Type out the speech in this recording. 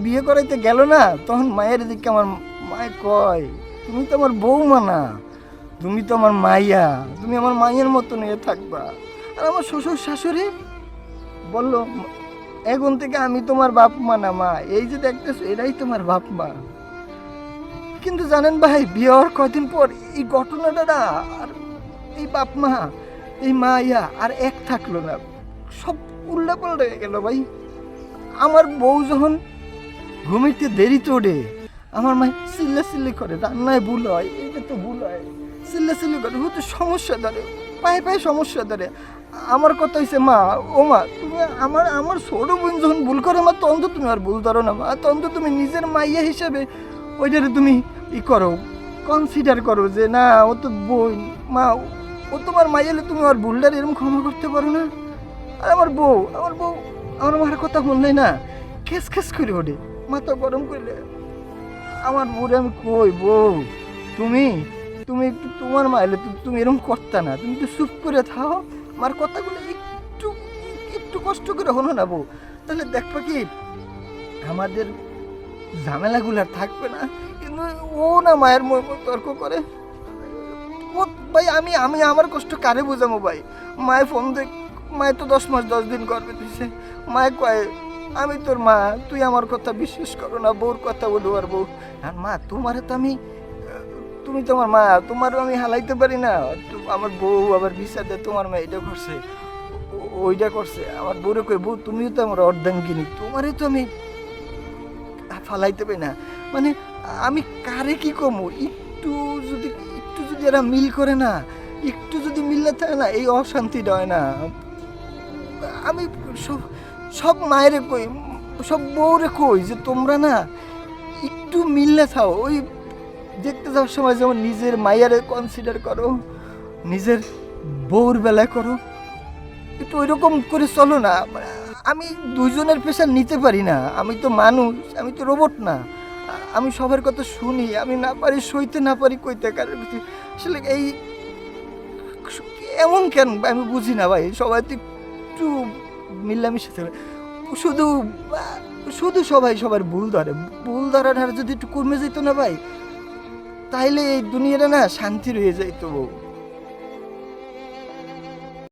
বিয়ে করাইতে গেল না, তখন মায়ের দিকে আমার মায় কয়, তুমি তো আমার বৌমা না, তুমি তো আমার মাইয়া, তুমি আমার মায়ের মতো নিয়ে থাকবা। আর আমার শ্বশুর শাশুড়ি বললো, এখন থেকে আমি তোমার বাপ মা না মা, এই যে দেখতেছো এরাই তোমার বাপ মা। কিন্তু জানেন ভাই, বিয়ে হওয়ার কয়দিন পর এই ঘটনাটা না, আর এই বাপ মা, এই মা ইয়া আর এক থাকলো না, সব উল্টা পাল্টা হয়ে গেল ভাই। আমার বউ যখন ঘুমিতে দেরিতে ওঠে, আমার মা চিল্লা চিল্লি করে, রান্নায় ভুল হয়, এইটা তো ভুল হয়, চিল্লা চিল্লি করে, হয়তো সমস্যা ধরে, পায়ে পায়ে সমস্যা ধরে। আমার কথা হয়েছে, মা ও মা, তুমি আমার আমার ছোট বোন যখন ভুল করে মা, তখন তো তুমি আর ভুল ধরো না মা, তখন তো তুমি নিজের মাইয়া হিসেবে ওইটারে তুমি করো, কনসিডার করো যে না ও তো বোন, মা ও তোমার মাইয়ালে তুমি আর ভুলটার এরকম ক্ষমা করতে পারো না। আর আমার বউ আমার মার কথা বললে না খেস খেস করে ওঠে, মাথা গরম করলে। আমার বউরে আমি কই, বউ তুমি তুমি একটু তোমার মাইলে তুমি এরকম করতা না, তুমি তো চুপ করে থাও, আমার কথাগুলো একটু একটু কষ্ট করে হলো না বউ, তাহলে দেখবা কি আমাদের ঝামেলাগুলো আর থাকবে না। কিন্তু ও না মায়ের তর্ক করে। ও ভাই, আমি আমি আমার কষ্ট কারে বোঝাবো ভাই? মায়ে ফোন দেখ, মায়ে তো 10 মাস 10 দিন করবে দিছে, মায়ে কয় আমি তোর মা, তুই আমার কথা বিশ্বাস করো না, বউর কথা বলবো আর বউ। আর মা তোমারে তো আমি, তুমি তো আমার মা, তোমারও আমি হালাইতে পারি না। আমার বউ আবার বিচার দেয়, তোমার মা এটা করছে ওইটা করছে। আমার বউরে কই, বউ তুমিও তো আমার অর্ধাঙ্গিনী, তোমারই তো আমি ফালাইতে পারি না। মানে আমি কারে কি কমু? একটু যদি এরা মিল করে না, একটু যদি মিললে থাকে না, এই অশান্তিটা হয় না। আমি সব সব মায়েরে কই, সব বউরে কই যে তোমরা না একটু মিললে থাও, ওই দেখতে যাওয়ার সময় যেমন নিজের মায়েরে কনসিডার করো, নিজের বউর বেলায় করো, একটু ওইরকম করে চলো না। আমি দুইজনের পেশা নিতে পারি না, আমি তো মানুষ, আমি তো রোবট না। আমি সবার কথা শুনি, আমি না পারি সইতে, না পারি কইতে কারোর কিছু। আসলে এই এমন কেন আমি বুঝি না ভাই, সবাই তো একটু মিল্লামিশে থাকে, শুধু শুধু সবাই সবার ভুল ধরে, ভুল ধরার হার যদি একটু কমে যেত না ভাই, তাইলে এই দুনিয়াটা না শান্তি রয়ে যাইতো।